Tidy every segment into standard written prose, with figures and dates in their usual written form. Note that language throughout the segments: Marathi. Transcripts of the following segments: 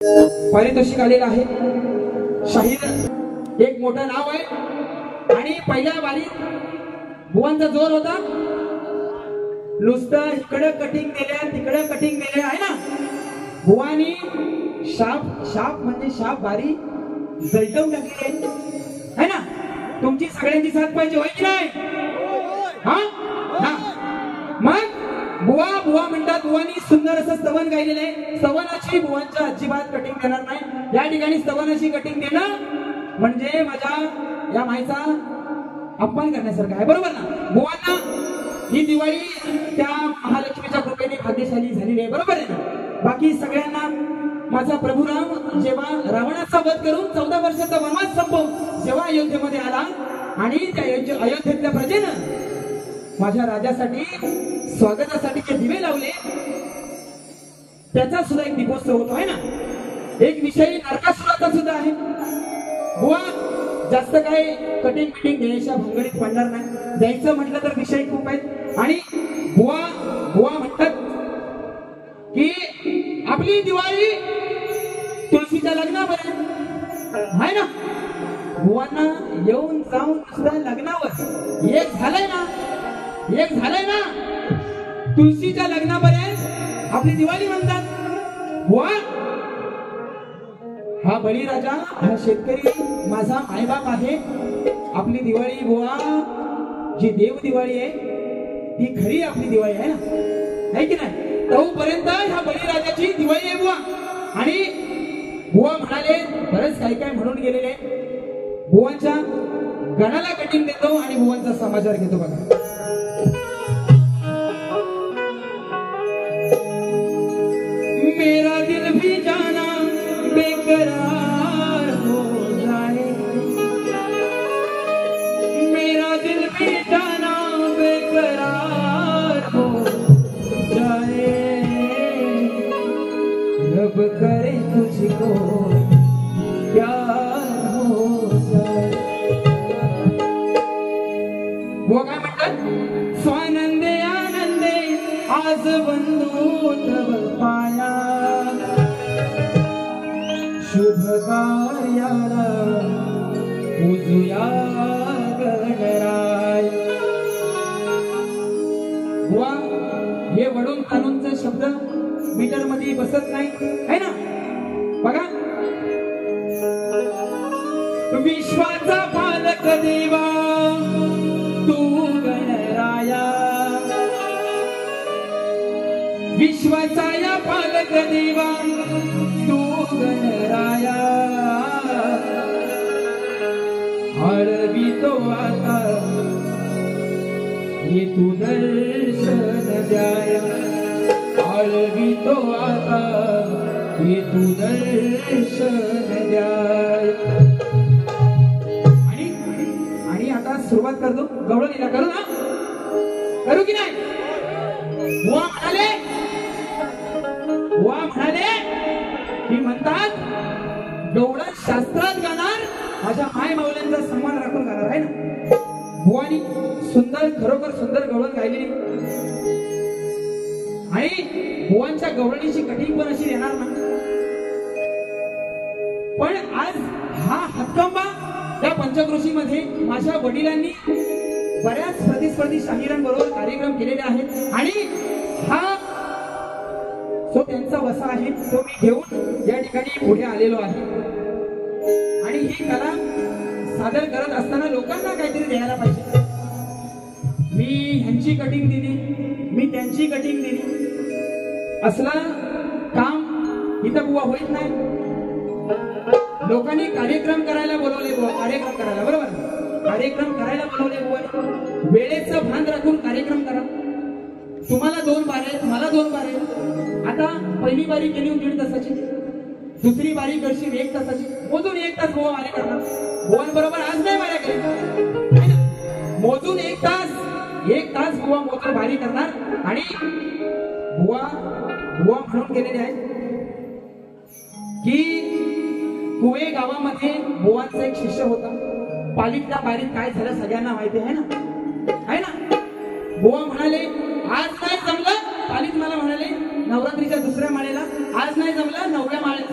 पारितोषिक आलेलं आहे। शाहीर एक मोठं नाव आहे आणि पहिल्या बारीत बुवांचा जोर होता। नुसतं इकडं कटिंग दिल्या तिकडं कटिंग दिल्या आहे ना। बुवानी शाप म्हणजे शाप बारी जैतवून टाकली आहे ना। तुमची सगळ्यांची साथ पाहिजे होय की नाही? मग बुवा म्हणतात। बुवानी सुंदर असं स्तवन गायलेलं आहे। स्तवनाची बुवांच्या अजिबात कटिंग देणार नाही। या ठिकाणी स्तवनाची कटिंग देणं म्हणजे माझ्या या माईचा अपमान करण्यासारखं आहे, बरोबर ना? बुवांना ही दिवाळी त्या महालक्ष्मीच्या कृपेने भाग्यशाली झालेली आहे, बरोबर आहे ना? बाकी सगळ्यांना माझा प्रभू राम जेव्हा रावणाचा वध करून 14 वर्षाचा वनवास संपवून जेव्हा अयोध्येमध्ये आला आणि त्या अयोध्येतल्या प्रजेनं माझ्या राजासाठी स्वागतासाठी जे दिवे लावले त्याचा सुद्धा एक दीपोत्सव होतो आहे ना। एक विषय नरकासुराचा सुद्धा आहे। बुवा जास्त काय कटिंग फिटिंग द्यायच्या भंगडीत पडणार नाही। द्यायचं म्हटलं तर विषय खूप आहेत आणि बुवा म्हणतात की आपली दिवाळी तुळशीच्या लग्नापर्यंत आहे ना। बुवांना येऊन जाऊन सुद्धा लग्नावर एक झालंय ना तुळशीच्या लग्नापर्यंत आपली दिवाळी म्हणतात। बुवा हा बळीराजा हा शेतकरी माझा मायबाप आहे। आपली दिवाळी बुवा जी देव दिवाळी आहे ती खरी आपली दिवाळी आहे ना, आहे की नाही? तोपर्यंत ह्या बळीराजाची दिवाळी आहे बुवा। आणि बुवा म्हणाले बरेच काय म्हणून गेलेले। बुवांच्या गणाला कटिंग देतो आणि बुवांचा समाचार घेतो बघा। मेरा दिल भी जाना बेकरार हो जाए, मेरा दिल भी जाना बेकरार हो जाए, रब करे तुझको प्यार हो जाए। वो काय म्हणतात? स्वानंदे आनंदे आज बंधू तव पाया, शुभ कार्याला पूजुया गणराय। बुवा हे वडून कानूनचे शब्द मीटर मध्ये बसत नाही है ना। बघा विश्वाचा पालक देवा तू गणराया, विश्वाचा या पालक देवा तू गणराया, आळवितो आता ये तू दर्शन द्याया, आळवितो आता ये तू दर्शन द्याया। आणि आता सुरुवात करतो गवळणीला। करू ना? करू की नाही? बुवा म्हणाले की म्हणतात गवळण शास्त्रात गाणार, माझ्या माय माऊल्यांचा सन्मान राखून गाणार आहे ना। बुवानी सुंदर खरोखर सुंदर गवळण गायलेली आणि बुवांच्या गवळणीची कटिंग पण अशी देणार ना। पण आज हा हक्कंबा त्या पंचक्रोशीमध्ये माझ्या वडिलांनी बऱ्याच प्रतिस्पर्धी शाहिरांबरोबर कार्यक्रम केलेले आहेत आणि हा जो त्यांचा वसा आहे तो मी घेऊन या ठिकाणी पुढे आलेलो आहे। आणि ही कला सादर करत असताना लोकांना काहीतरी द्यायला पाहिजे। मी ह्यांची कटिंग दिली, मी त्यांची कटिंग दिली, असला काम इथं बुवा होत नाही। लोकांनी कार्यक्रम करायला बोलवले बुवा, कार्यक्रम करायला, बरोबर? कार्यक्रम करायला बोलवले बुवा। वेळेचं भान राखून कार्यक्रम करा। तुम्हाला 2 बारे आहेत, मला 2 बारे आहेत। आता पहिली बारी केली 1.5 तासाची, दुसरी बारी करशील 1 तासाची, मोजून 1 तास बुवा बारी करणार। बुवांबरोबर आज नाही बाऱ्या केली, मोजून 1 तास बुवा मोजून बारी करणार। आणि बुवा म्हणून केलेले आहे की कुवे गावामध्ये बुवांचा एक शिष्य होता। पालीतल्या बारीत काय झालं सगळ्यांना माहिती आहे ना, है ना? बुवा म्हणाले आज नाही जमलं, पालीत मला म्हणाले नवरात्रीच्या दुसऱ्या माळेला, आज नाही जमलं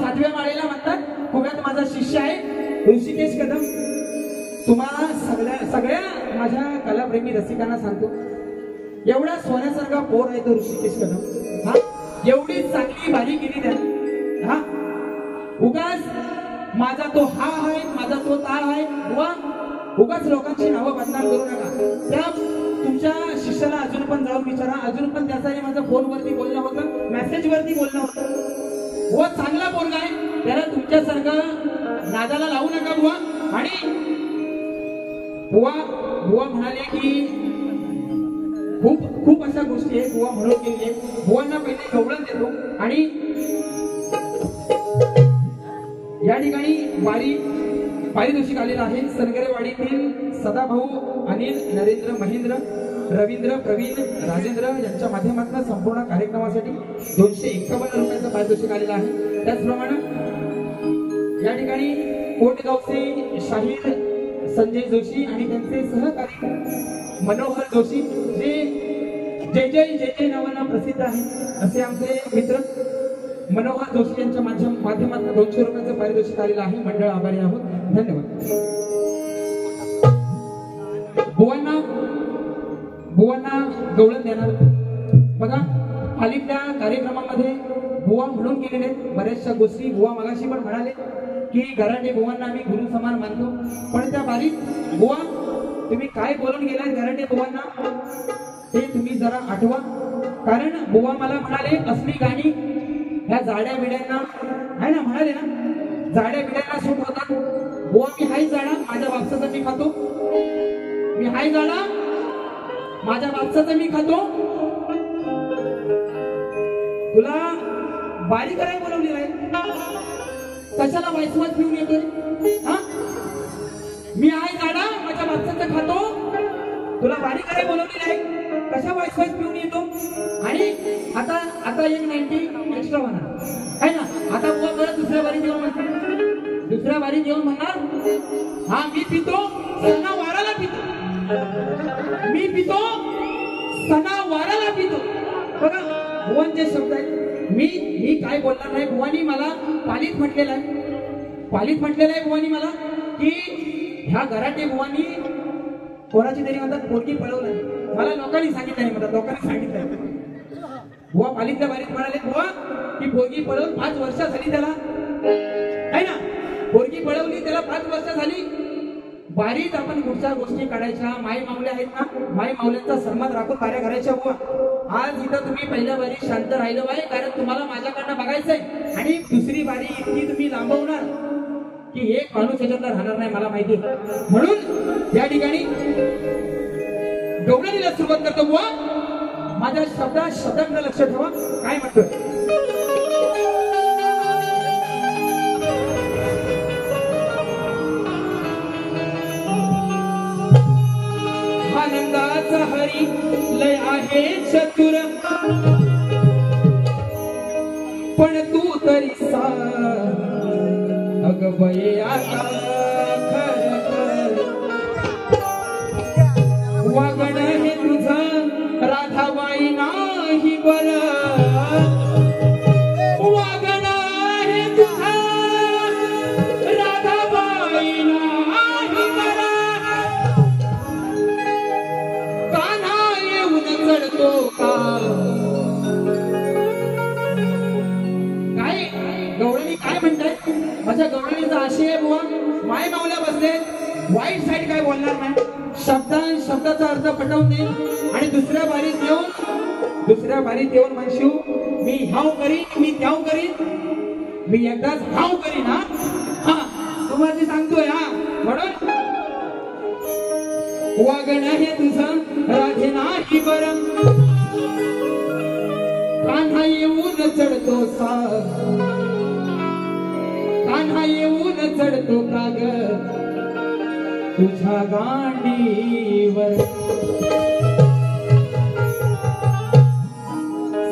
7व्या माळेला म्हणतात गोव्यात माझा शिष्य आहे ऋषिकेश कदम. तुम्हाला सगळ्या माझ्या कलाप्रेमी रसिकांना सांगतो, एवढा सोन्यासारखा पोर आहे तो ऋषिकेश कदम. हा, एवढी चांगली बारी केली त्याने. हा, उगाच माझा तो हा आहे, माझा तो ता आहे, उगाच लोकांची नावं बदनाम करू नका. त्या तुमच्या शिष्याला अजून पण जाऊन विचारा, अजून पण त्याचा माझं फोनवरती बोलणं होतं, मेसेजवरती बोलणं होतं. व चांगला पोरगा आहे, त्याला तुमच्यासारखं नादाला लावू नका बुवा. आणि बुवा म्हणाले की खूप अशा गोष्टी आहेत बुवा म्हणून गेले. बुवांना पहिले गवळण देतो. आणि या ठिकाणी पारितोषिक आलेलं आहे. सनगरेवाडीतील सदाभाऊ अनिल नरेंद्र महेंद्र रवींद्र प्रवीण राजेंद्र यांच्या माध्यमातून संपूर्ण कार्यक्रमासाठी 251 रुपयाचं पारितोषिक आलेलं आहे. त्याचप्रमाणे या ठिकाणी कोटगावचे शाहीर संजय जोशी आणि त्यांचे सहकारी मनोहर जोशी, जे जय नावानं प्रसिद्ध आहे असे आमचे मित्र मनोहर जोशी यांच्या माध्यमातून 200 रुपयाचं पारितोषिक आलेलं आहे. मंडळ आभारी आहोत. धन्यवाद. बुवांना गवळण देणार. बघा, पालिकल्या कार्यक्रमामध्ये बुवा म्हणून गेलेले आहेत बऱ्याचशा गोष्टी. बुवा मगाशी पण म्हणाले की गराटे बुवांना आम्ही गुरु समान मानतो. पण त्या बारीक बुवा तुम्ही काय बोलून गेलाय गराटे बुवांना ते तुम्ही जरा आठवा. कारण बुवा मला म्हणाले असली गाणी ह्या जाड्या बिड्यांना आहे ना, म्हणाले ना जाड्या बिड्यांना सूट होतात. बुवा मी हाय जाडा, माझ्या बापसाचा मी खातो. मी हाय जाडा, माझ्या बापसाचा मी खातो. तुला बारी करायला बोलवलेलं आहे, कशाला वाईसवास घेऊन येतोय? हा, मी हाय जाडा, माझ्या बापसाचा खातो. तुला बारी करायला बोलवलेलं आहे, कशा वाईसवास घेऊन येतो? आणि आता एक 90 एक्स्ट्रा म्हणा आहे ना. आता बुवा परत दुसऱ्या बारी जेवण म्हणतो, दुसऱ्या बारी जेवण म्हणणार हा मी पितो सणावाराला पितो, मी पितो सणावाराला पितो. बघा बुवांचे शब्द आहेत. मी काय बोलणार नाही. बुवानी मला पालीत म्हटलेलं आहे बुवानी मला की ह्या गराटे बुवानी कोणाची तरी म्हणतात पोरगी पळवलं. मला लोकांनी सांगितलं नाही, म्हणतात लोकांनी सांगितलं. बुवा पालितल्या बारीत म्हणाले बुवा की पोरगी पळवून 5 वर्ष झाली त्याला आहे ना. पोरगी पळवली त्याला 5 वर्ष झाली. बारीत आपण पुढच्या गोष्टी काढायच्या. माई माऊल्या आहेत ना, माई माऊल्यांचा सन्मान राखून कार्य करायच्या. बुवा आज इथं तुम्ही पहिल्या बारी शांत राहिलं पाहिजे, कारण तुम्हाला माझ्याकडनं बघायचंय. आणि दुसरी बारी इतकी तुम्ही लांबवणार की एक माणूस याच्यातला राहणार नाही, मला माहिती. म्हणून या ठिकाणी गवळणीला सुरुवात करतो. बुवा माझ्या शब्दांकडे लक्ष ठेवा, काय म्हणतोय. आनंदाचा हरी लय आहे चतुर, पण तू तरी अग बये आता वागण हे तुझं राधाबाई नाही बर, वागण हे तुझं राधाबाई नाही बर. कान्हा येऊन चढतो का काय? गवळणी काय म्हणतात? माझ्या गवळणीचा आशय आहे बुवा, माय मावल्या बसले वाईट साईड काय बोलणार नाही. शब्दाचा अर्थ पटवून देईल आणि दुसऱ्या बारीत येऊन म्हणशील मी हाव करीन, मी त्याव करीन, मी एकदाच हाव करीन. हा तुम्हाला सांगतोय. हा म्हणून वागण हे तुझं राधे नाही बरं, कान्हा येऊन चढतो कान्हा येऊन चढतो का ग तुझ्या गांडीवर.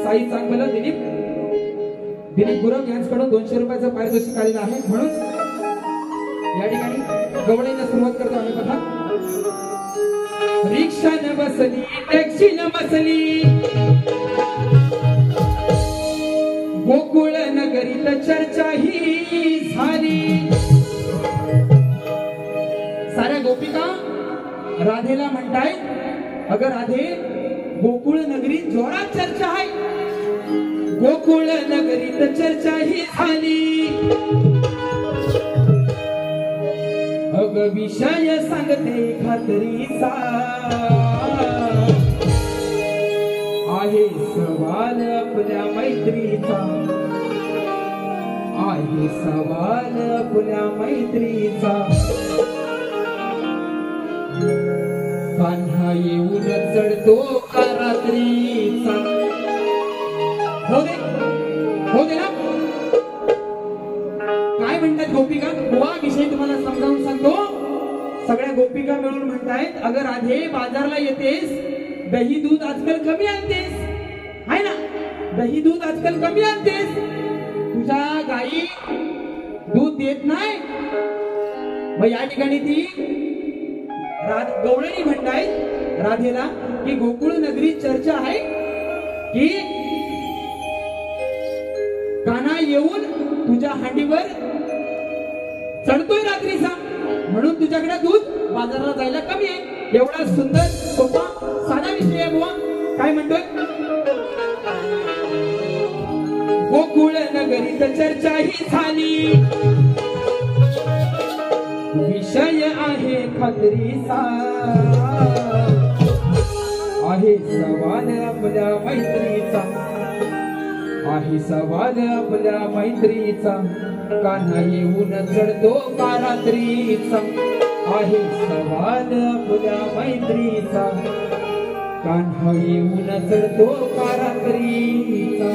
साई चांगलं दिलीप गुरव यांच्याकडून 200 रुपयाचं पारितोषिक आलेलं आहे. म्हणून या ठिकाणी गवळीला सुरुवात करतो आहे. बघा, रिक्षा न बसली टॅक्सी न बसली, गोकुळ नगरीत चर्चा ही झाली. साऱ्या गोपिका राधेला म्हणतायत, अगं राधे गोकुळ नगरीत जोरात चर्चा आहे. गोकुळ नगरीत चर्चा ही झाली. अग विषय सांगते खात्रीचा, आहे सवाल आपल्या मैत्रीचा, आहे सवाल आपल्या मैत्रीचा. कान्हा येऊन चढतो का रात्रीचा. हो दे ना. काय म्हणतात गोपिका, बुवा विषय तुम्हाला समजावून सांगतो. सगळ्या गोपिका मिळून म्हणतायत, अगं राधे बाजारला येतेस, दही दूध आजकाल कमी आणतेस, आहे ना. दही दूध आजकाल कमी आणतेस, तुझ्या गाई दूध देत नाही. मग या ठिकाणी ती गवळणी म्हणतायत राधेला की गोकुळ नगरी चर्चा आहे की कान्हा येऊन तुझ्या हांडीवर चढतोय रात्रीचा, म्हणून तुझ्याकडे दूध बाजाराला जायला कमी आहे. एवढा सुंदर सोपा साधा विषय आहे बुवा. काय म्हणतोय, गोकुळ नगरीत चर्चा ही झाली. विषय आहे खात्रीचा, आहे सवाल आपल्या मैत्रीचा, आहे सवाल आपल्या मैत्रीचा. कान्हा येऊन चढतो का रात्रीचा, आहे सवाल आपल्या मैत्रीचा. कान्हा येऊन चढतो का रात्रीचा.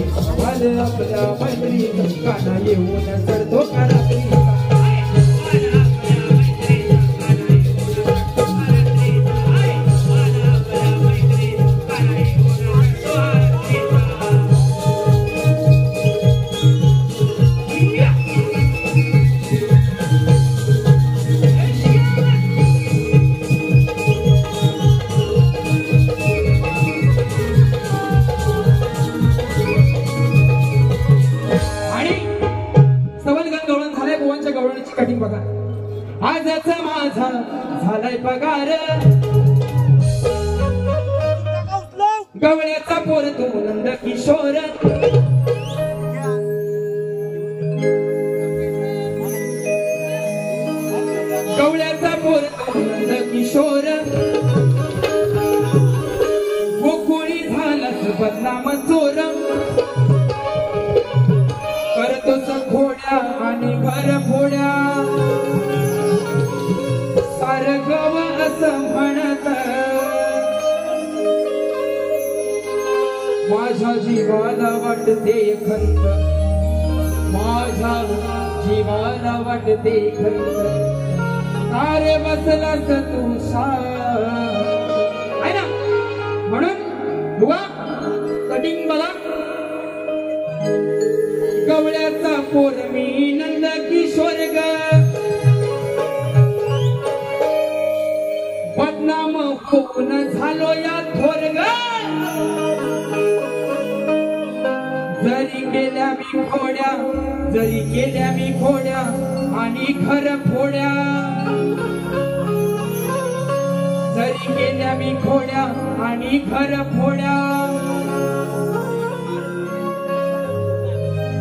आलं आपल्या मैत्रीचं काना येऊन चढतो का रात्रीचा कटिंग बघा आजच माझा झालाय पगार गवळ्याचा पोर तो नंद किशोर गवळ्याचा पोर तो नंद किशोर गोकुळी झालाच बदनाम चोर करतोस खोड्या आणि घर फोड्या सार गव असं म्हणत माझ्या जीवाला वाटते खंत माझ्या जीवाला वाटते खंत सारे बसलास तू आहे ना म्हणून बुवा कटिंग बघा गवळ्याचा पोर मी नंद किशोर ग बदनाम होऊन झालो या थोर ग जरी केल्या मी खोड्या जरी केल्या मी खोड्या आणि खर फोड्या जरी केल्या मी खोड्या आणि खर फोड्या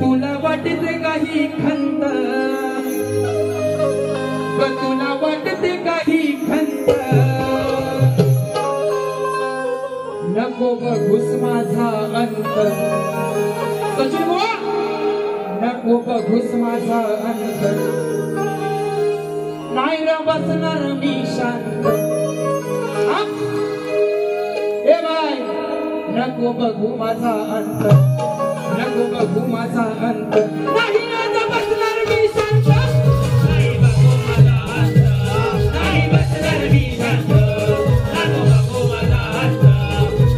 तुला वाटते काही खंत तुला वाटते काही खंत नको बघूस माझा अंत सचिन बुवा नको बघूस माझा अंत नाही र बसणार मी शांत ए बाय नको बघू माझा अंत नको बघू माझा अंत नाही आता बसणार मी शांत नाही बघू माझा अंत नाही बसणार मी शांत नको बघू माझा अंत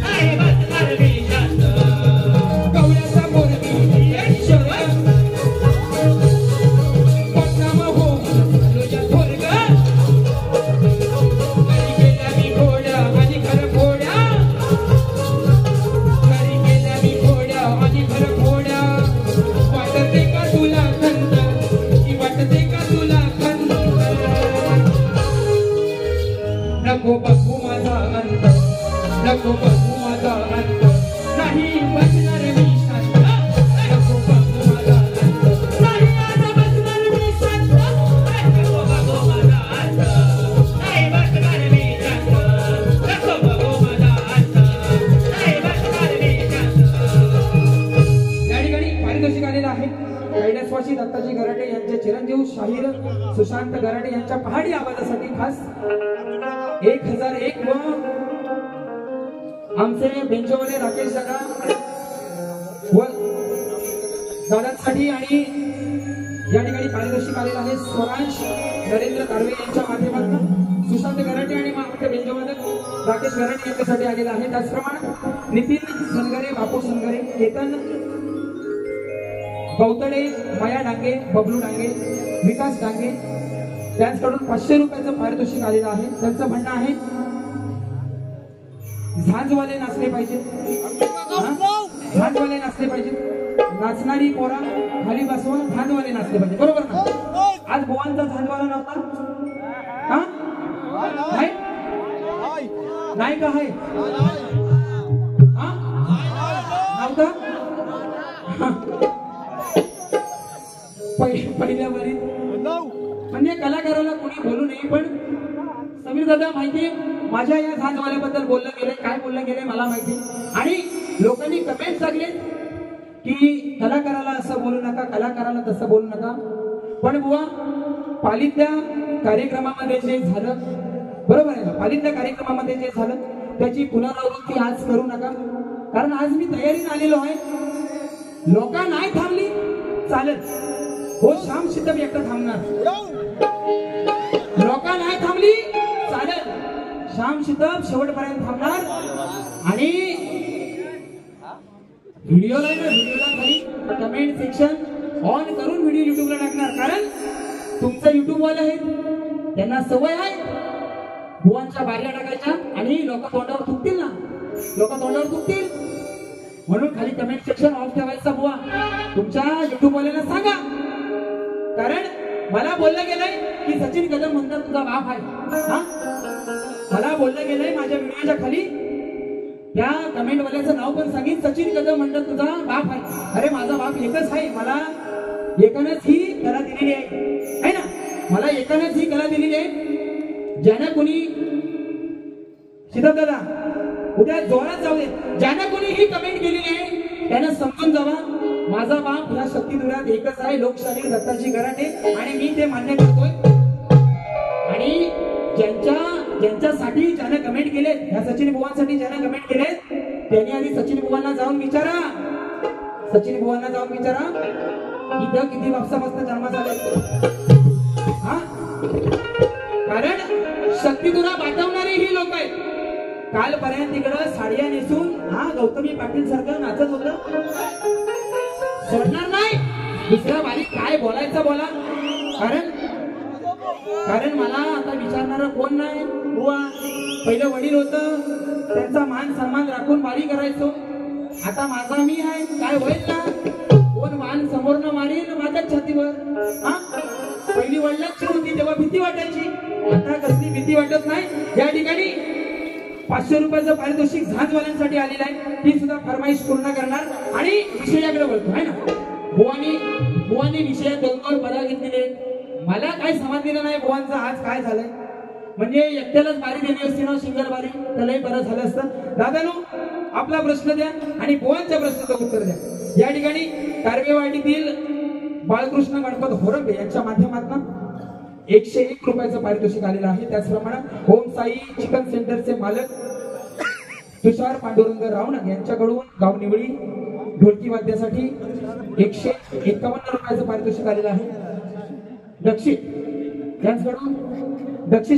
नाही बसणार मी शांत गवळ्याचा पोर मी किशोर बदनाम हो तुझ्या थोर ग घरी गेल्या मी घोड्या आणि खरं फोड्या घरी गेल्या मी घोड्या आणि खरं फोड्या वाटते का तुला खंत की वाटते का तुला खंत नको बघू माझा अंत नको बघू माझा अंत नाही बसणार मी शांत नको बघू माझा अंत नाही आता बसणार मी शांत नको बघू माझा अंत नाही बसणार मी शांत नको बघू माझा अंत नाही बसणार मी शांत या ठिकाणी पारितोषिक आलेलं आहे कैलासवासी दत्ताजी गराटे यांचे चिरंजीव शाहीर सुशांत गराटे यांच्या पहाडी आवाजासाठी खास 1001 व आमचे बेंचोवाले राकेश दादा व दादांसाठी आणि या ठिकाणी पारितोषिक आलेलं आहे स्वरांश नरेंद्र कारवे यांच्या माध्यमातून सुशांत गराटे आणि आमचे बेंचोवादक राकेश गराटे यांच्यासाठी आलेलं आहे त्याचप्रमाणे नितीन सनगरे बापू सनगरे केतन गौतडे माया डांगे बबलू डांगे विकास डांगे त्यांच्याकडून 500 रुपयाचं पारितोषिक आलेलं आहे त्यांचं म्हणणं आहे झांजवाले नाचले पाहिजे झांजवाले नाचले पाहिजे नाचणारी पोरा खाली बसवा झांजवाले नाचले पाहिजे बरोबर ना आज बुवांचा झांजवाला नव्हता हा नाही का आहे नव्हता पहिल्या वरील म्हणजे कलाकाराला कोणी बोलू नये पण समीर दादा माहिती माझ्या या झांजवाल्याबद्दल बोललं गेलंय काय बोललं गेलंय मला माहिती आणि लोकांनी कमेंट टाकले की कलाकाराला असं बोलू नका कलाकाराला तसं बोलू नका पण बुवा पालितल्या कार्यक्रमामध्ये जे झालं बरोबर आहे ना पालितल्या कार्यक्रमामध्ये जे झालं त्याची पुनरावृत्ती आज करू नका कारण आज मी तयारीने आलेलो आहे लोक नाही थांबली चालत, हो श्याम शितप एकटं थांबणार. लोक नाही थांबली चालत, श्याम शितप शेवटपर्यंत थांबणार. आणि व्हिडिओला खाली कमेंट सेक्शन ऑन करून व्हिडिओ युट्यूबला टाकणार. कारण तुमचं युट्यूब वाले आहेत, त्यांना सवय आहे बुवांच्या बाऱ्या टाकायच्या आणि लोक तोंडावर थुकतील ना, लोक तोंडावर थुकतील. म्हणून खाली कमेंट सेक्शन ऑफ ठेवायचा. बुवा तुमच्या युट्यूब वाल्यांना सांगा, कारण मला बोललं गेलंय की सचिन कदम म्हणतात तुझा बाप आहे. मला बोललं गेलंय माझ्या व्हिडिओच्या खाली त्या कमेंट वाल्याचं नाव पण सांगितलं, सचिन कदम म्हणतात तुझा बाप आहे. अरे माझा बाप एकच आहे, मला एकानंच ही कला दिलेली आहे ना, मला एकानंच ही कला दिलेली आहे. ज्यानं कोणी शितप दादा उद्या जोरात जाऊ दे, ज्यानं कोणी ही कमेंट केलेली आहे त्यानं समजून जावा माझा बाप या शक्तीधुरात एकच आहे, लोकशाही दत्ताजी गराटे. आणि मी ते मान्य करतोय. आणि ज्यांच्यासाठी ज्यानं कमेंट केलेत, ह्या सचिन बुवांसाठी ज्यानं कमेंट केलेत त्यांनी आधी सचिन बुवांना जाऊन विचारा, सचिन बुवांना जाऊन विचारा इथं किती वापसापासून जन्म झाले. हा, कारण शक्तीधुरा पाठवणारे ही लोक आहेत. कालपर्यंत तिकडं साड्या नेसून हा गौतमी पाटील सारखं नाचत होतं, सोडणार नाही. दुसऱ्या बारी काय बोलायचं बोला, कारण मला आता विचारणारा कोण नाही. बुवा पहिलं वडील होतं, त्यांचा मान सन्मान राखून बारी करायचो. आता माझा मी आहे, काय होईल ना, कोण मान समोरनं मारेल माझ्याच छातीवर. हा, पहिली वडिलांची होती तेव्हा भीती वाटायची, आता कसली भीती वाटत नाही. या ठिकाणी 500 रुपयाचं पारितोषिक झांजवाल्यांसाठी आलेलं आहे, ती सुद्धा फरमाईश पूर्ण करणार. आणि विषयाकडे बोलतो आहे ना, बुवानी विषयात 2 पदा घेतलेले. मला काय समजलेलं नाही बुवांचं आज काय झालंय. म्हणजे एकट्यालाच बारी दिली असती ना, सिंगल बारी, त्यालाही बरं झालं असतं. दादानो आपला प्रश्न द्या आणि बुवांच्या प्रश्नाचं उत्तर द्या. या ठिकाणी कारवेवाडीतील बाळकृष्ण गणपत होरंबे यांच्या माध्यमातून 101 रुपयाचं पारितोषिक आलेलं आहे. त्याचप्रमाणे ओम साई चिकन सेंटरचे मालक तुषार पांडुरंग रावण यांच्याकडून गाव निवळी ढोलकी वाद्यासाठी 151 रुपयाचं पारितोषिक आलेलं आहे. दक्षित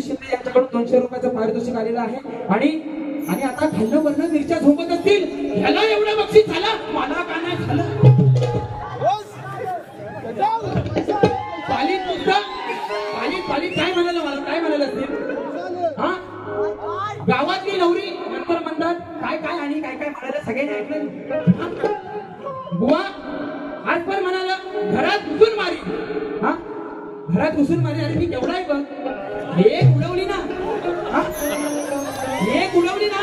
शिंदे यांच्याकडून 200 रुपयाचं पारितोषिक आलेलं आहे. आणि आता खाल्लं वरण मिरच्या झोपत असतील, ह्याला एवढं बक्षीस झालं, मला का नाही झालं. पालीत काय म्हणाला, मला काय म्हणाल असतील. हा, गावातली नवरी नंतर म्हणतात काय काय आणि काय काय म्हणाले सगळ्यांनी ऐकलं. बुवा आज पण म्हणाला घरात घुसून मारी. हा, घरात घुसून मारी. अरे मी केवढा आहे बघ, एक उडवली ना, एक उडवली ना.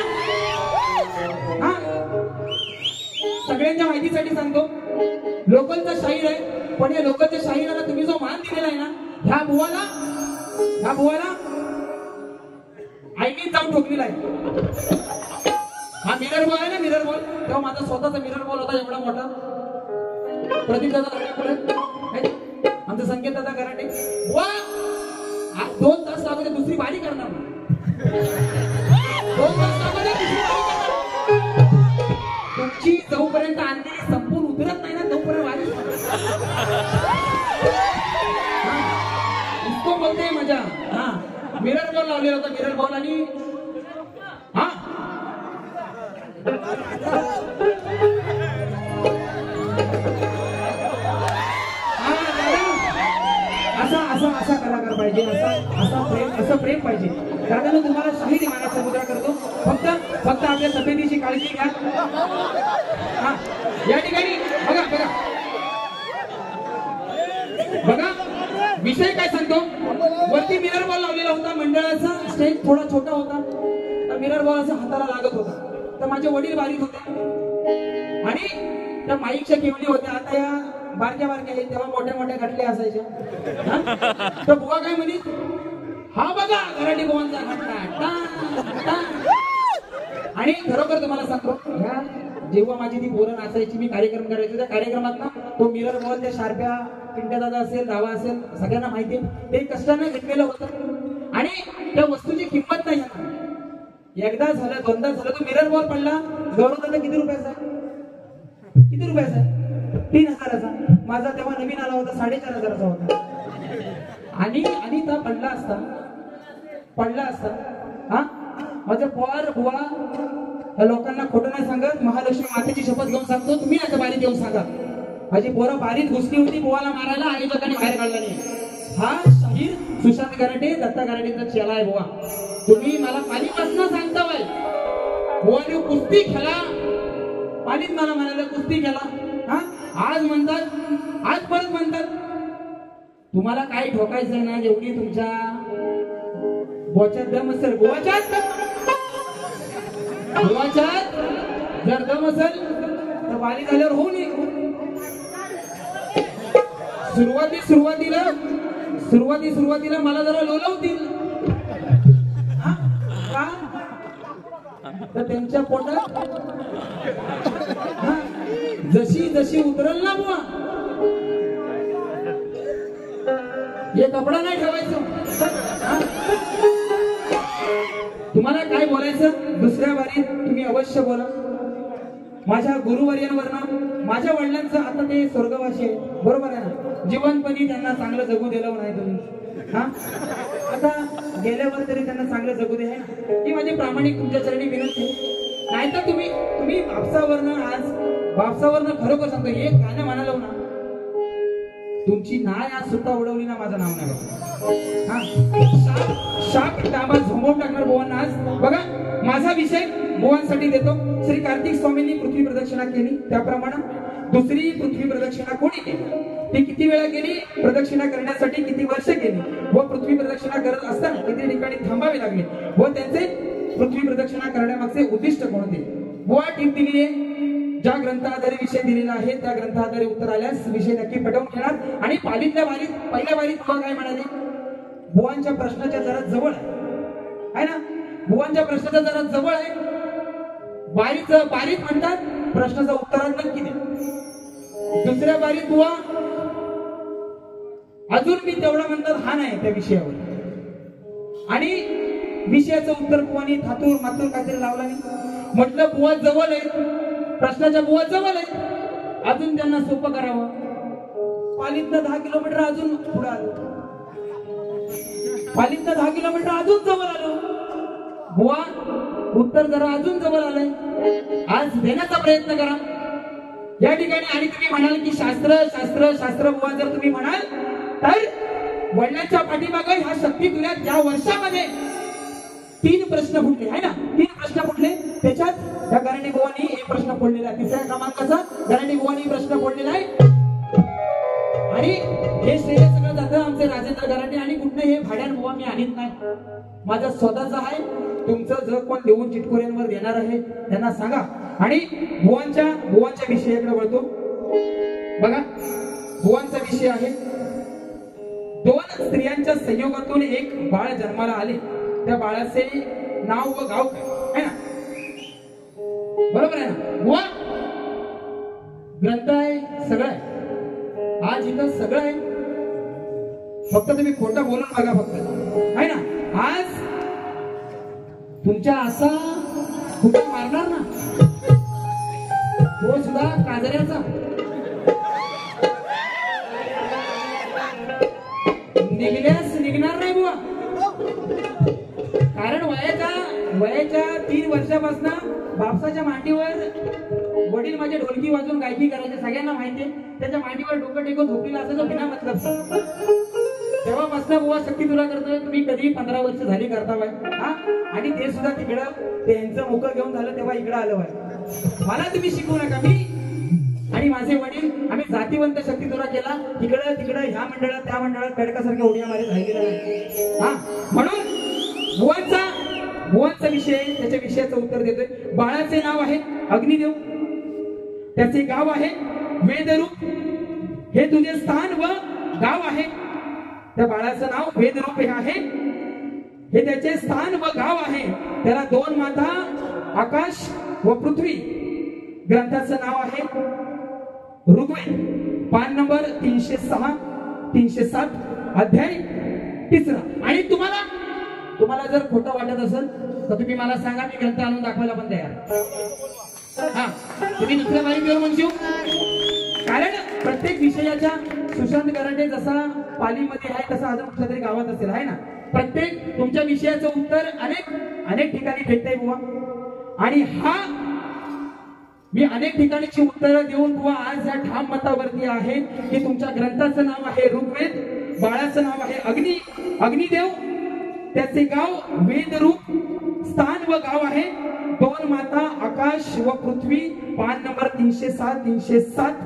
हा, सगळ्यांच्या माहितीसाठी सांगतो, लोकलचा शाहीर आहे, पण या लोकलच्या शाहिराला तुम्ही जो मान दिलेला आहे ना, ह्या बुवाला आईने जाऊन ठोकलेला आहे. हा मिरर बॉल आहे ना, मिरर बॉल, तेव्हा माझा स्वतःचा मिरर बॉल होता एवढा मोठा. प्रदीप दादा आमचं संकेत दादा कराटे. वा 2 तास लागले दुसरी बारी करणार, 2 तास लागले दुसरी बारी करणार. तुमची जोपर्यंत आणलेली संपून उतरत नाही ना तोपर्यंत बारी इसको बोलते मजा. हा, मिरर बॉल लावलेला होता, मिरर बॉल. आणि हा असा कलाकार पाहिजे, असं प्रेम पाहिजे. दादानं तुम्हाला शाहीर मानाचा मुद्रा करतो. फक्त आपल्या तब्येतीची काळजी घ्या. हा, या ठिकाणी बघा विषय काय सांगतो. वरती मिरर बॉल लावलेला होता, मंडळाचा स्टेज थोडा छोटा होता, तर मिरर बॉल असा हाताला लागत होता. तर माझे वडील बारीक होते आणि त्या माईकच्या केवली होत्या. आता या बारक्या आहेत, तेव्हा मोठ्या घटल्या असायच्या. तर बुवा काय म्हणे, हा बघा घराटी बुवांचा घटना. आणि खरोखर तुम्हाला सांगतो, ह्या जेव्हा माझी ती पोरं नाचायची, मी कार्यक्रम करायचो, त्या कार्यक्रमात ना तो मिरर बॉल त्या शार्प्या पिंट्या दादा असेल, दावा असेल, सगळ्यांना माहिती आहे, ते कष्टाने घेतलेलं होतं. आणि त्या वस्तूची किंमत नाही. एकदा झालं, दोनदा झालं, तो मिरर बॉल पडला. गौरव दादा किती रुपयाचा आहे? 3000चा. माझा तेव्हा नवीन आला होता 4500चा होता. आणि तो पडला असता हा. माझं पोर बुवा लोकांना खोटं नाही सांगत, महालक्ष्मी मातेची शपथ घेऊन सांगतो, तुम्ही आता बारीत येऊन सांगा. माझी पोरं बारीत घुसली होती बुवाला मारायला, आयोजकांनी बाहेर काढला नाही. हा शाहीर सुशांत गराटे, दत्ता गराटेचा चेला आहे बुवा. तुम्ही मला पालीपासून सांगता बाय बुवाने कुस्ती खेळा, पालीत मला म्हणाले कुस्ती खेळा. हा आज म्हणतात, आज परत म्हणतात. तुम्हाला काय ठोकायचं ना, जेवढी तुमच्या बुवाच्यात दम असेल, बुवाच्यात जर दम असेल तर बाली झाल्यावर होऊ नये. सुरुवातीला मला जरा लोलवतील तर त्यांच्या पोटात जशी उतरल ना बुवा, हे कपडा नाही ठेवायचं. तुम्हाला काय बोलायचं दुसऱ्या बारीत तुम्ही अवश्य बोला. माझ्या गुरुवर्यांवरनं, माझ्या वडिलांचं आता ते स्वर्गवासी आहे, बरोबर आहे ना, जीवनपणी त्यांना चांगलं जगू दिलं नाही तुम्ही. हा आता गेल्यावर तरी त्यांना चांगलं जगू दे आहे ना, ही माझी प्रामाणिक तुमच्या चरणी विनंती. नाहीतर तुम्ही बापसावरनं खरोखर सांगतो, एक गाणं म्हणालो ना, तुमची नाय आज सुद्धा उडवली ना, माझं नाव नाही. हा शाप डाबा झोमवून टाकणार बुवांना आज. बघा माझा विषय बुवांसाठी देतो. श्री कार्तिक स्वामींनी पृथ्वी प्रदक्षिणा केली, त्याप्रमाणे दुसरी पृथ्वी प्रदक्षिणा कोणी केली, ती किती वेळा केली, प्रदक्षिणा करण्यासाठी किती वर्ष केली, व पृथ्वी प्रदक्षिणा करत असताना किती ठिकाणी थांबावे लागले, व त्यांचे पृथ्वी प्रदक्षिणा करण्यामागचे उद्दिष्ट कोणते. बुवा टीप दिली आहे. ज्या ग्रंथाधारे विषय दिलेला आहे त्या ग्रंथाधारे उत्तर आल्यास विषय नक्की पटवून घेणार. आणि पहिल्या बारीत बुवा काय म्हणाले, बुवांच्या प्रश्नाच्या जरा जवळ आहे ना, बुवांच्या प्रश्नाच्या जरा जवळ आहे. बारीत म्हणतात प्रश्नाचं उत्तरात नक्की दे. दुसऱ्या बारीत बुवा अजून मी तेवढा म्हणतात हा नाही त्या विषयावर, आणि विषयाचं उत्तर बुवानी थातूर मातूर काहीतरी लावला नाही. म्हटलं बुवा जवळ आहे, प्रश्नाच्या बुवा जवळ आहे, अजून त्यांना सोपं करावं. पालीतनं 10 किलोमीटर अजून पुढे आलो, पालीतनं 10 किलोमीटर अजून जवळ आलो. बुवा उत्तर जरा अजून जवळ आलंय, आज देण्याचा प्रयत्न करा या ठिकाणी. आणि तुम्ही म्हणाल की शास्त्र बुवा जर तुम्ही म्हणाल तर वडिलांच्या पाठीमागे ह्या शक्ती तुल्यात या वर्षामध्ये 3 प्रश्न फुटले आहे ना, 3 प्रश्न फुटले. त्याच्यात त्या गराटे बुवांनी एक प्रश्न फोडलेला आहे, 3ऱ्या क्रमांकाचा गराटे बुवांनी प्रश्न फोडलेला आहे. आणि हे श्रेय सगळं जातं आमचे राजेंद्र गराटे, आणि कुठलं हे भाड्यान बुवा मी आणत नाही, माझा स्वतःचा आहे. तुमचं जर कोण देऊन चिटकोऱ्यांवर देणार आहे त्यांना सांगा. आणि बुवांच्या विषयाकडे वळतो. बघा बुवांचा विषय आहे, 2 स्त्रियांच्या संयोगातून एक बाळ जन्माला आले, त्या बाळाचे नाव व गाव काय आहे ना, बरोबर आहे ना. बुवा ग्रंथ आहे, सगळं आहे, आज इथं सगळं आहे, फक्त तुम्ही खोटं बोलून बघा फक्त आहे ना. आज तुमच्या असा कुठं मारणार ना, तो सुद्धा काजऱ्याचा निघल्यास निघणार नाही बुवा. कारण वयाच्या 3 वर्षापासून बापसाच्या मांडीवर वडील माझे ढोलकी वाजून गायकी करायचे, सगळ्यांना माहितीये. त्याच्या मांडीवर डोकं टेकून झोपलेला असायचं बिना मतलब. तेव्हापासून बुवा शक्ती तुला करतोय. तुम्ही कधी 15 वर्ष झाली करता बाय हा, आणि ते सुद्धा तिकडं त्यांचं मुख घेऊन झालं तेव्हा इकडं आलं बाय. मला तुम्ही शिकवू नका. मी आणि माझे वडील आम्ही जातीवंत शक्ती तुला केला, तिकडं ह्या मंडळात त्या मंडळात पेडकासारख्या उड्या मारे राहिलेला नाही हा. म्हणून बुवांचा विषय, त्याच्या विषयाचं उत्तर देतोय. बाळाचे नाव आहे अग्निदेव, त्याचे गाव आहे वेदरूप, हे तुझे स्थान व गाव आहे. त्या बाळाचं नाव वेदरूप हे आहे, हे त्याचे स्थान व गाव आहे. त्याला 2 माता, आकाश व पृथ्वी. ग्रंथाचं नाव आहे ऋग्वेद, पान नंबर 306, 307, अध्याय 3. आणि तुम्हाला जर खोटं वाटत असेल तर तुम्ही मला सांगा, मी ग्रंथ आणून दाखवायला पण तयार. हा तुम्ही दुसऱ्या बारीक म्हणशील, कारण प्रत्येक विषयाच्या सुशांत गराटे जसा पालीमध्ये आहे तसा अजून कुठल्या तरी गावात असेल आहे ना. प्रत्येक तुमच्या विषयाचं उत्तर अनेक ठिकाणी भेटतंय बुवा. आणि हा मी अनेक ठिकाणीची उत्तरं देऊन बुवा आज या ठाम मतावरती आहे की तुमच्या ग्रंथाचं नाव आहे ऋग्वेद, बाळाचं नाव आहे अग्निदेव, त्याचे गाव वेदरूप, स्थान व गाव आहे दोन माता आकाश व पृथ्वी, पान नंबर 307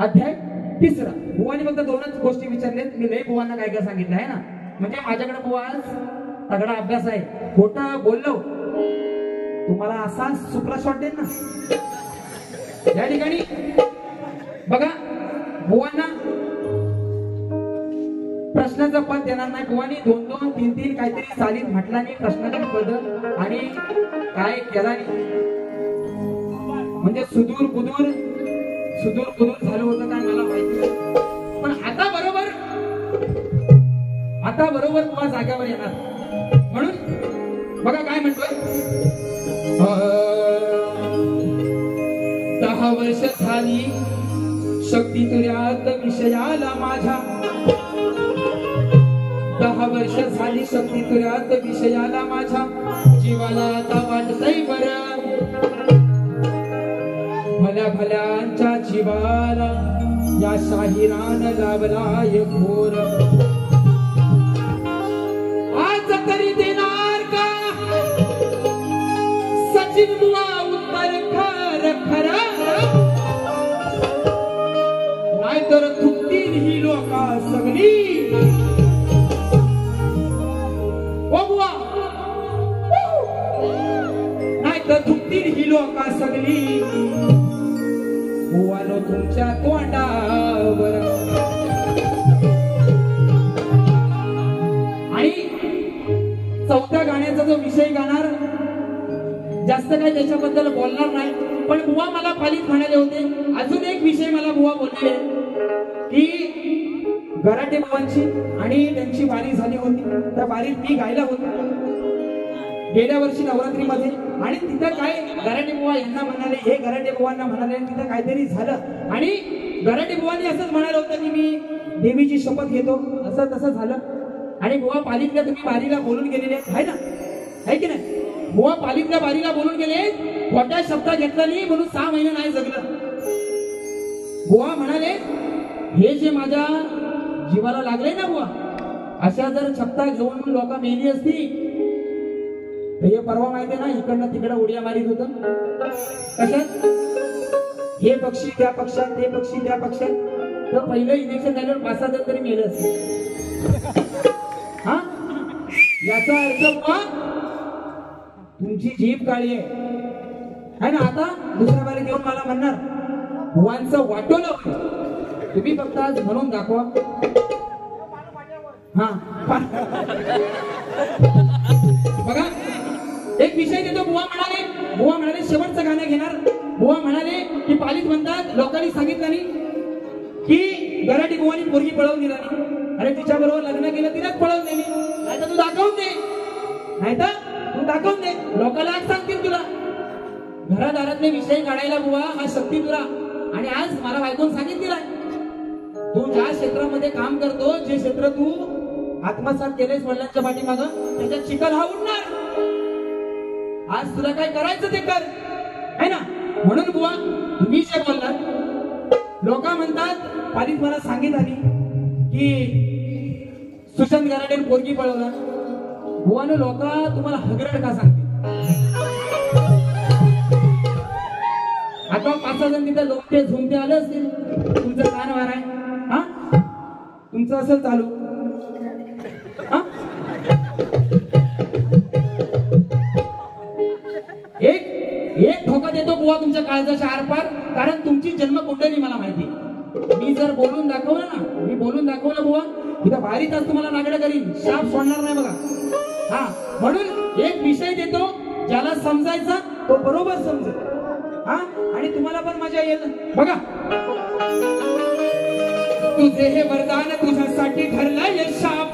अध्याय 3. बुवानी फक्त दोनच गोष्टी विचारल्यात. मी लय बुवांना काय काय सांगितलं आहे ना. म्हणजे माझ्याकडे बुवा आज तगडा अभ्यास आहे. खोटं बोललो तुम्हाला असा सुपरा शॉट देईन ना. या ठिकाणी बघा बुवांना प्रश्नाचं पद देणार नाही. बुवानी 2-2, 3-3 काहीतरी चालीत म्हटला नाही प्रश्नाचं पद आणि काय केला नाही. म्हणजे सुदूर बुदूर झालं होतं काय मला माहिती. पण आता बरोबर बुवा जाग्यावर येणार. म्हणून बघा काय म्हणतोय. 10 वर्ष झाली शक्ती तुर्यात विषयाला माझ्या. 10 वर्ष झाली शक्ती तुर्यात विषयाला माझ्या. जीवाला आता वाटतंय बरं भल्यांच्या जीवाला या शाहिरान लावलाय घोर. आज तरी देणार का सचिन बुवा उत्तर खर नाहीतर थुकतील ही लोका सगळी. ओ बुवा नाहीतर थुकतील ही लोका सगळी. बुवानो तुमच्या तोंडावर. आणि 4थ्या गाण्याचा जो विषय गाणार जास्त काय त्याच्याबद्दल बोलणार नाही. पण बुवा मला पालीत म्हणाले होते अजून एक विषय मला बुवा बोलले की गराटे बुवांची आणि त्यांची वारी झाली होती. त्या वारीत मी गायला होतो गेल्या वर्षी नवरात्रीमध्ये. आणि तिथं काय गराटे बुवा यांना म्हणाले, हे गराटे बुवांना म्हणाले, तिथं काहीतरी झालं. आणि गराटे बुवांनी असंच म्हणाले होतं की मी देवीची शपथ घेतो. असं तसं झालं. आणि बुवा पालीतल्या तुम्ही वारीला बोलून गेलेले आहे ना, आहे की नाही. बुवा पालीतल्या वारीला बोलून गेले, खोट्या शब्द घेतला नाही म्हणून 6 महिने नाही जगलं. बुवा म्हणाले हे जे माझ्या जीवाला लागले ना बुवा, अशा जर छप्ता घेऊन लोक मेली असती हे परवा माहितीये ना इकडनं तिकडं उड्या मारित होत. कशात हे पक्षी त्या पक्षात, ते पक्षी त्या पक्षात. तर पहिलं इंजेक्शन झाल्यावर 5-6 जण तरी मेलं असत. हा याचा अर्थ बुवा तुमची जीभ काळी आहे ना. आता दुसऱ्या बारी घेऊन मला म्हणणार बुवांचं वाटोलं तुम्ही फक्त आज म्हणून दाखवा. हा बघा एक विषय देतो. बुवा म्हणाले शेवटचं गाणं घेणार. बुवा म्हणाले की पालीत म्हणतात लोकांनी सांगितलं नाही की गराटी बुवानी पोरगी पळवून दिला नाही. अरे तिच्या बरोबर लग्न केलं तिलाच पळवून दिली. नाहीतर तू दाखवून दे. लोकांना आज सांगतील तुला. घरादारातले विषय काढायला बुवा हा शक्ती तुला. आणि आज मला ऐकून सांगितलं तू ज्या क्षेत्रामध्ये काम करतो, जे क्षेत्र तू आत्मसात केलेस वडिलांच्या पाठीमागं, त्याच्यात चिखल हा उडणार. आज तुला काय करायचं ते कर, है ना. म्हणून बुवा तुम्ही जे बोललात, लोक म्हणतात पालीत मला सांगित आली की सुशांत गराटे पोरगी पळवला. बुवाने लोक तुम्हाला हगरड का सांगते. आता 5-6 जण तिथे लोकते झुमते आले असतील. तुमचं कान वार आहे हा, तुमचं असेल चालू. एक धोका देतो बुवा तुमच्या काळजाच्या आरपार. कारण तुमची जन्मकुंडली मला माहिती. मी जर बोलून दाखवलं बुवा इथं भारीतच तुम्हाला नागडं करीन, शाप सोडणार नाही बघा. हा म्हणून एक विषय देतो, ज्याला समजायचा तो बरोबर समजेल. हा आणि तुम्हाला पण मजा येईल बघा. तुझे हे वरदान तुझ्यासाठी ठरलंय शाप.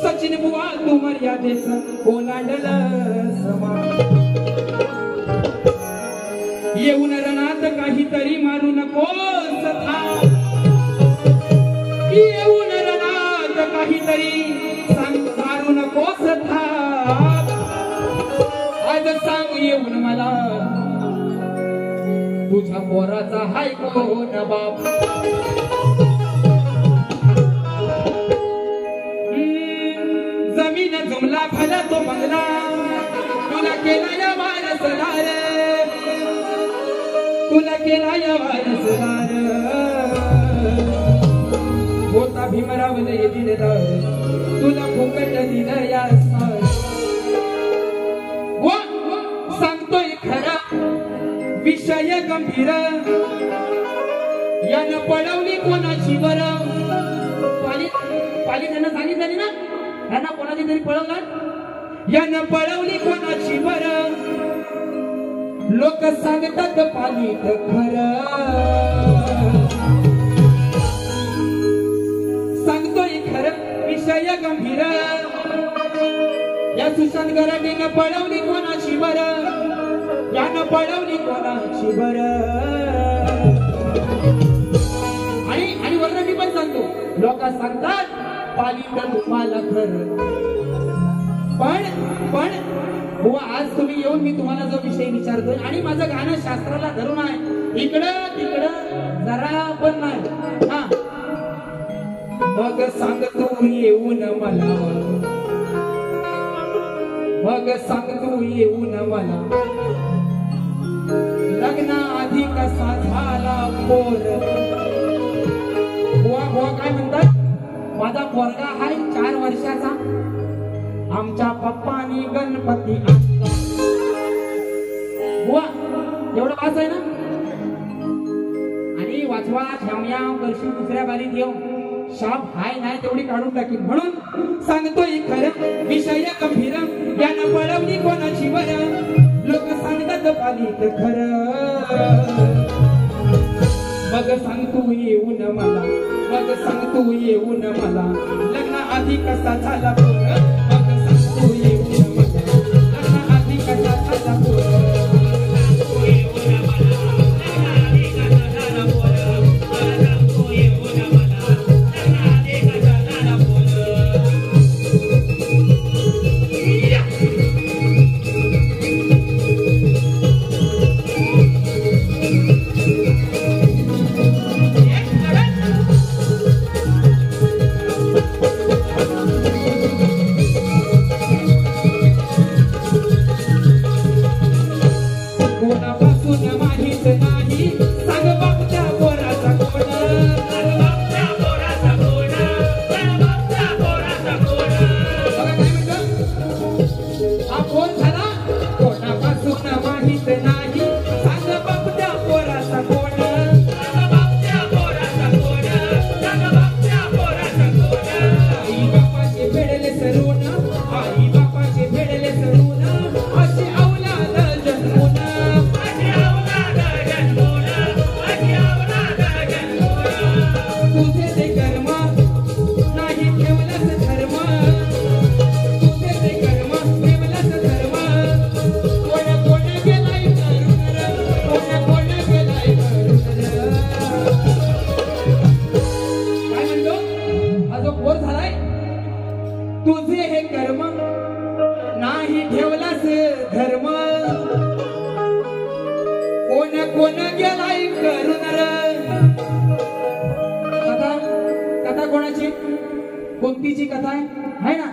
सचिन बुवा तू मर्यादेच ओलांडलं समा. येऊन रणात घरात काहीतरी मारू नकोस थांब येऊन रणात काहीतरी सांग मारू नकोस थांब आज सांग येऊन मला तुझ्या पोराचा हाय कोण बाप जमीन जुमला भला तो बंगला तुला केला या वारसदार तुला केला या वारसदार होता भीमरावले दिलदार तुला फुकट दिलं या सांगतोय खरा विषय गंभीर यानं पळवली कोणाची बर पाली त्यांना सांगितलं ना त्यांना कोणाची तरी पळवलं यानं पळवली कोणाची बर लोक सांगतात पालीत खरं सांगतोय खरं विषय गंभीर या सुशांत गराटेनं पळवली कोणाची बर यानं पळवली कोणाची बर आणि वर्ण मी पण सांगतो लोक सांगतात पालीत तुम्हाला खरं पण बुवा आज तुम्ही येऊन मी तुम्हाला जो विषय विचारतोय आणि माझं गाणं शास्त्राला धरून आहे इकडं तिकडं जरा पण नाही हा मग सांग तू येऊन मला मग सांग तू येऊन मला लग्ना आधी कसा झाला पोर बुवा बुवा काय म्हणतात माझा पोरगा हाय 4 वर्षाचा आमच्या पप्पानी गणपती आणला बुवा एवढं वाच आहे ना आणि वाचवा श्यामया वर्षी दुसऱ्या बारीत येऊ शाप हाय नाही तेवढी काढून टाकीन म्हणून सांगतोय खरं विषय गंभीर यानं पळवली कोणाची बर लोक सांगतात पालीत खरं मग सांग तू येऊन मला मग सांग तू येऊन मला लग्न आधी कसा झाला पोर मग सांग तू येऊन मला लग्न आधी कसा झाला पोर तुझे हे कर्म नाही ठेवलास धर्म कोण कोण गेलाय करून कथा कथा कोणाची कुंतीची कथा आहे ना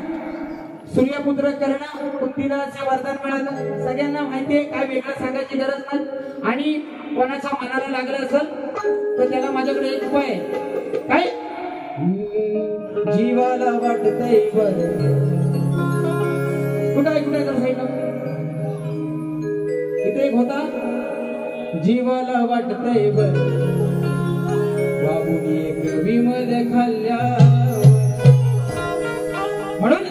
सूर्यपुत्र कर्ण कुंतीला जे वरदान मिळालं सगळ्यांना माहितीये काय वेगळं सांगायची गरज नाही आणि कोणाच्या मनाला लागलं असेल तर त्याला माझ्याकडे एक उपाय आहे काय जीवाला वाटतंय बर कुठे तर साईडला इथे एक होता जीवाला वाटतंय बर बाबूनी एक विमल खाल्ल्या म्हणून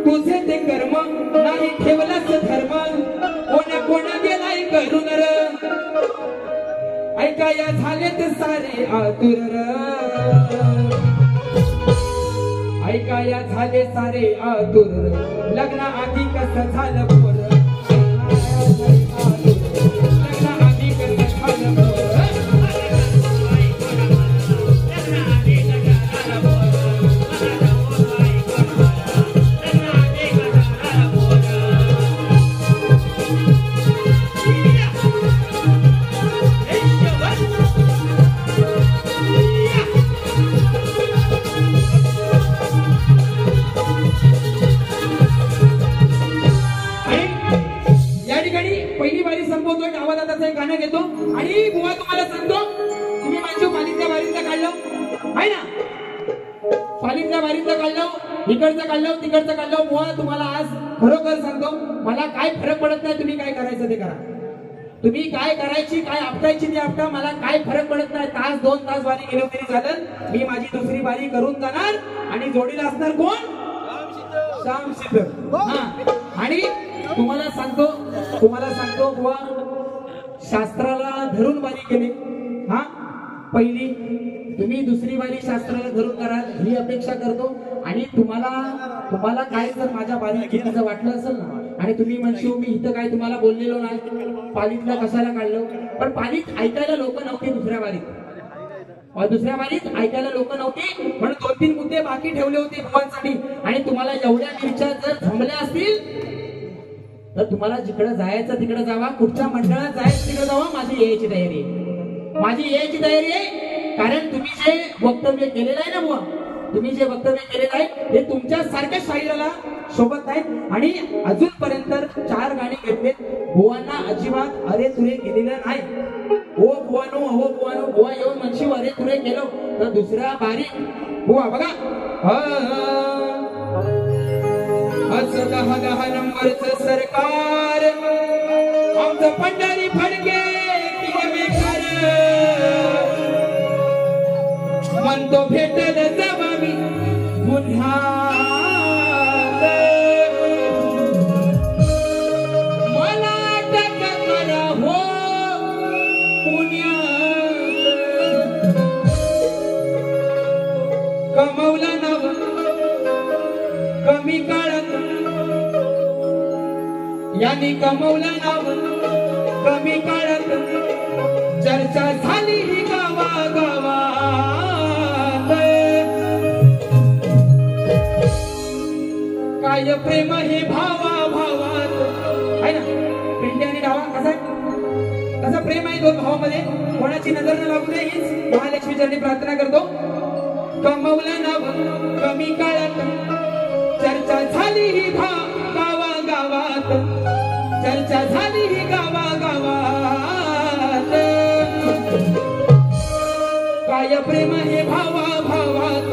तुझे ते कर्म नाही ठेवलास धर्म कोण गेलाय करून ऐकाया झालेत सारे आतुर ऐकाया झाले सारे आतुर लग्न आधी कसं झालं पोर लग्न आधी कसं झालं तुम्हाला सांगतो, तुम्ही माझ्या पालीतल्या बारीतलं काढलं आहे ना, पालीतल्या बारीतलं काढलं, इकडचं काढलं तिकडचं काढलं, बुवा तुम्हाला आज खरोखर सांगतो मला काय फरक पडत नाही, तुम्ही काय करायचं ते करा, तुम्ही काय करायची काय आपटायची ती आपटा, मला काय फरक पडत नाही, तास 2 तास बारी गेलो तरी झालं, मी माझी दुसरी बारी करून जाणार आणि जोडीला असणार कोण, श्याम सिद्ध. आणि तुम्हाला सांगतो बुवा शास्त्राला धरून बारी केली, हा पहिली तुम्ही दुसरी बारी शास्त्राला धरून कराल ही अपेक्षा करतो. आणि तुम्हाला काय जर माझ्या बारीत घेण्याचं वाटलं असेल ना, आणि तुम्ही म्हणशील मी इथं काय तुम्हाला बोललेलो नाही, पालीतला कशाला काढलं, पण पालीत ऐकायला लोक नव्हते, दुसऱ्या बारीत ऐकायला लोक नव्हती, म्हणून 2-3 मुद्दे बाकी ठेवले होते बुवांसाठी. आणि तुम्हाला एवढ्या मिरच्या जर थांबल्या असतील तर तुम्हाला जिकडे जायचं तिकडे जावा, कुठच्या मंडळात जायचं तिकडे जावा, माझी यायची तयारी आहे. कारण तुम्ही जे वक्तव्य केलेलं आहे ना बुवा, तुम्ही जे वक्तव्य केलेलं आहे ते तुमच्या सारख्या शाहिराला शोभत नाही. आणि अजूनपर्यंत 4 गाणी घेतलेत, बुवांना अजिबात अरे तुरे केलेलं नाही. हो बुवानो बुवा येऊन म्हणशी अरे तुरे केलं तर दुसऱ्या बारीक बुवा बघा असं 10 नंबरचं सरकार आमचं पंढरी फडके म्हणतो भेटल जबाबी पुन्हा मला अटक करा हो पुण्यात, कमवलं नाव कमी काळात, यांनी कमवलं नाव कमी काळात, चर्चा झाली ही गावागावात, काय प्रेम हे भावात आहे ना, पिंडी आणि डावा कसा प्रेम आहे 2 भावामध्ये, कोणाची नजर न लागू दे हीच महालक्ष्मी चरणी प्रार्थना करतो. कमवलं नाव कमी काळात, चर्चा झाली ही गावागावात, चर्चा झाली ही गावागावात, काय प्रेम हे भावात,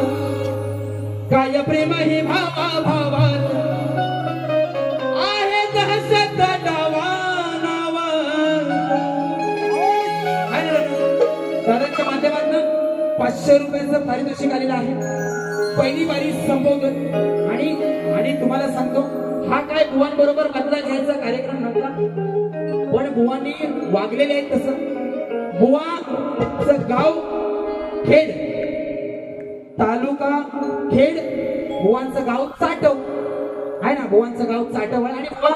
काय प्रेम हे भावात, आहे हसत डावा नावा. दादांच्या माध्यमातून 500 रुपयाचं पारितोषिक आलेलं आहे. पहिली बारी संपवतो आणि तुम्हाला सांगतो हा काय बुवांबरोबर बदला घ्यायचा कार्यक्रम नव्हता, पण बुवांनी वागलेले आहेत तसं. बुवाचं गाव खेड, तालुका खेड, बुवांचं गाव चाटव आहे ना, बुवांचं गाव चाटव आहे. आणि बुवा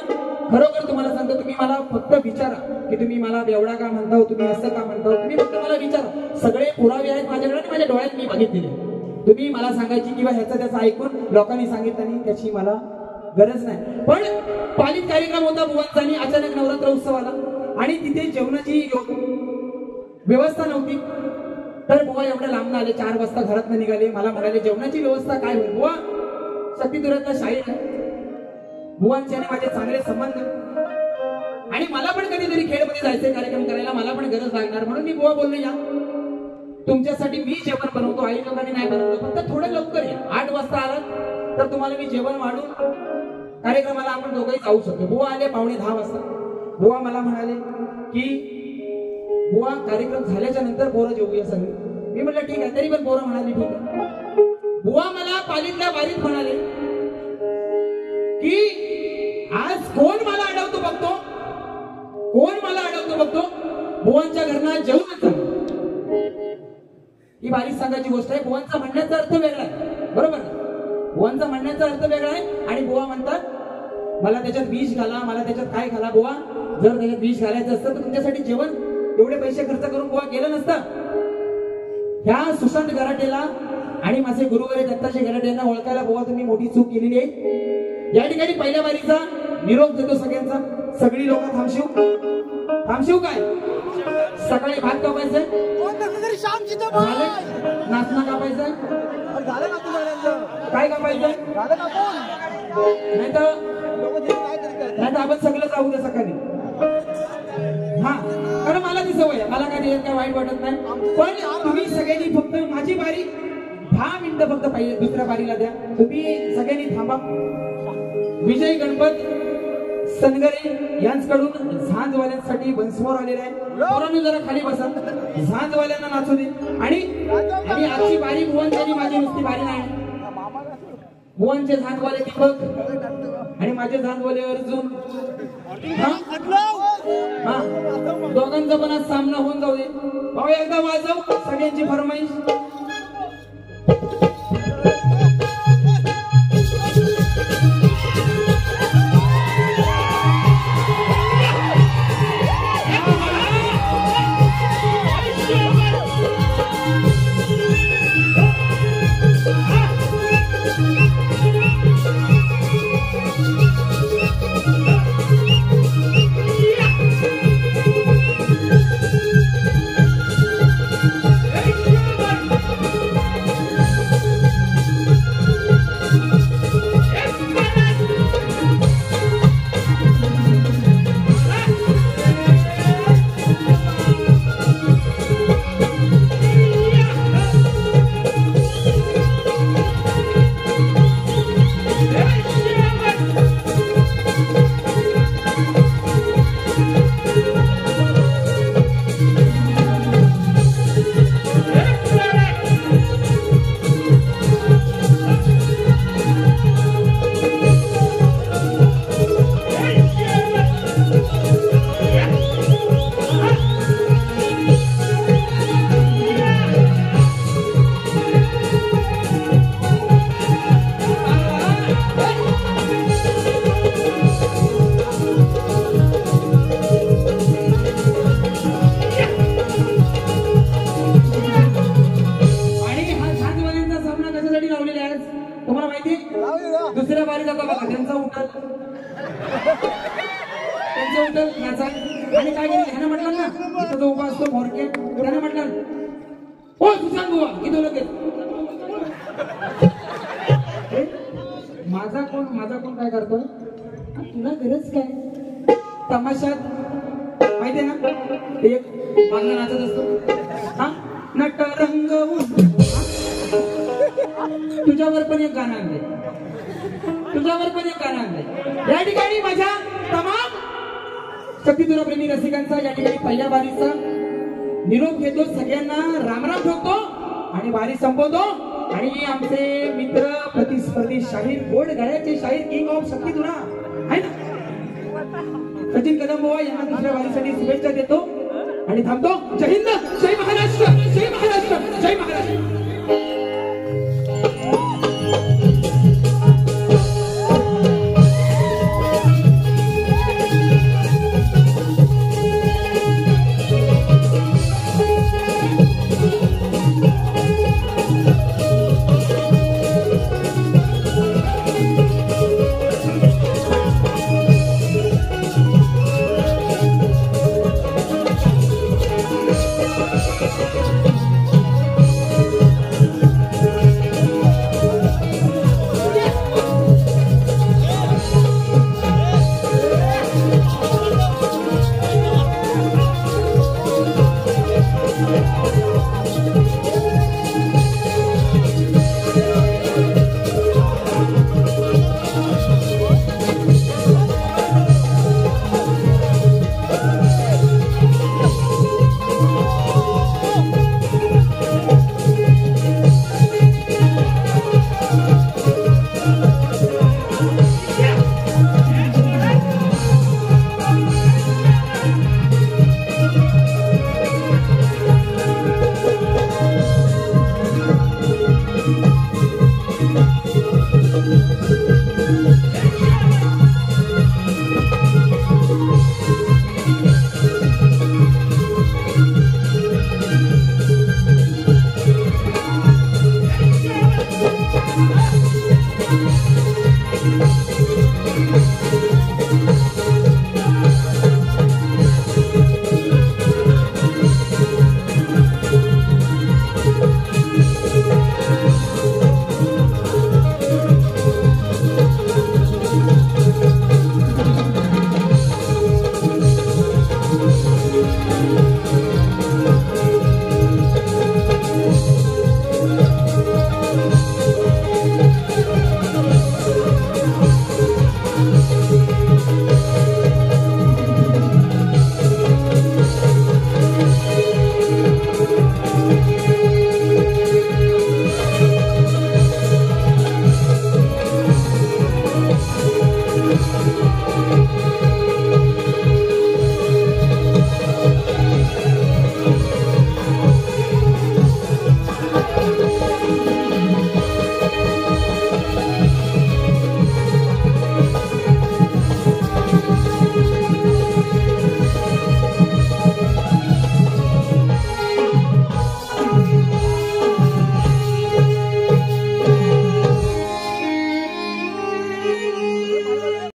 खरोखर तुम्हाला सांगतो, तुम्ही मला फक्त विचारा की तुम्ही मला एवढा का म्हणता, तुम्ही असं का म्हणता, तुम्ही फक्त मला विचारा, सगळे पुरावे आहेत माझ्याकडे आणि माझ्या डोळ्यात मी बघितलेले. तुम्ही मला सांगायची किंवा ह्याचं त्याचं ऐकून लोकांनी सांगितलं नाही त्याची मला गरज नाही. पण पालित कार्यक्रम होता बुवांचा आणि अचानक नवरात्र उत्सव आला आणि तिथे जेवणाची व्यवस्था नव्हती. तर बुवा एवढ्या लांब आले, 4 वाजता घरातनं निघाले, मला म्हणाले जेवणाची व्यवस्था काय होईल. बुवा शक्तीदुरातला शाहीर आहे, बुवांचे आणि माझे चांगले संबंध, आणि मला पण कधीतरी खेळमध्ये जायचे कार्यक्रम करायला, मला पण गरज लागणार, म्हणून मी बुवा बोललो या तुमच्यासाठी मी जेवण बनवतो, आई लोकांनी नाही बनवलं, फक्त थोडं लवकर या, 8 वाजता आलात तर तुम्हाला मी जेवण वाढून कार्यक्रमाला आपण दोघंही जाऊ शकतो. बुवा आले 9:45 वाजता. बुवा मला म्हणाले की बुवा कार्यक्रम झाल्याच्या नंतर पोरं जेवूया सगळे. मी म्हटलं ठीक आहे, तरी पण पोरं म्हणाले ठीक आहे. बुवा मला पालीतल्या बारीत म्हणाले की आज कोण मला अडवतो बघतो, बुवांच्या घरना जेवूनच जा. ही बारीक सांगायची गोष्ट आहे. बुवांचा म्हणण्याचा अर्थ वेगळा आहे, बरोबर, बुवांचा म्हणण्याचा अर्थ वेगळा आहे. आणि बुवा म्हणतात मला त्याच्यात विष घाला, मला त्याच्यात काय घाला. बुवा जर त्याच्यात विष घालायचं असतं तर तुमच्यासाठी जेवण एवढे पैसे खर्च करून बुवा केलं नसतं. ह्या सुशांत गराटेला आणि माझे गुरुवारे दत्ताचे गराटे यांना ओळखायला बुवा तुम्ही मोठी चूक केलेली आहे. या ठिकाणी पहिल्या बारीचा निरोप देतो सगळ्यांचा. सगळी लोक थांबशिव काय सकाळी भात कापायचंय, नाचना कापायचंय, काय कापायचंय, नाही तर आपण सगळं जाऊ दे सकाळी. हा कारण मला ती सवय आहे, मला काय त्याच्यात काय वाईट वाटत नाही. पण तुम्ही सगळ्यांनी फक्त माझी बारी 10 मिनिटं फक्त पाहिजे, दुसऱ्या बारीला द्या. तुम्ही सगळ्यांनी थांबा. विजय गणपत सनगरे यांच्याकडून झांजवाल्यांसाठी बनसमोर आलेला आहे. पोरांनी जरा खाली बसा, झांजवाल्यांना नाचू दे. आणि आजची बारी भुवनची, माझी नुसती बारी नाही. भुवनचे झांजवाले दीपक आणि माझे झांजवाले अर्जुन, हा दोघांचा पण आज सामना होऊन जाऊ दे. भाऊ एकदा वाजव, सगळ्यांची फरमाईश. दुसऱ्या बारीचा बघा, त्यांचा उठल नाचा. आणि काय केलं ह्यानं म्हटलं ना, इथं जो उभा असतो भोरके, त्यानं म्हटलं ओ तू सांग बुवा किती लगेच. माझा कोण काय करतोय, तुला गरज काय तमाशात माहितीये ना, एक मागणं नाचत असतो, हा नट रंगवून. तुझ्यावर पण एक गाणं आणलंय, या ठिकाणी माझ्या तमाम शक्तिधुरा प्रेमी रसिकांचा या ठिकाणी पहिल्या बारीचा निरोप घेतो, सगळ्यांना रामराम ठोकतो आणि बारी संपवतो. आणि आमचे मित्र प्रतिस्पर्धी शाहीर, गोड गळ्याचे शाहीर, किंग ऑफ शक्तिधुरा आहे ना, सचिन कदम बुवा यांना दुसऱ्या बारीसाठी शुभेच्छा देतो आणि थांबतो. जय हिंद, जय महाराष्ट्र, जय महाराष्ट्र, जय महाराष्ट्र. Thank you.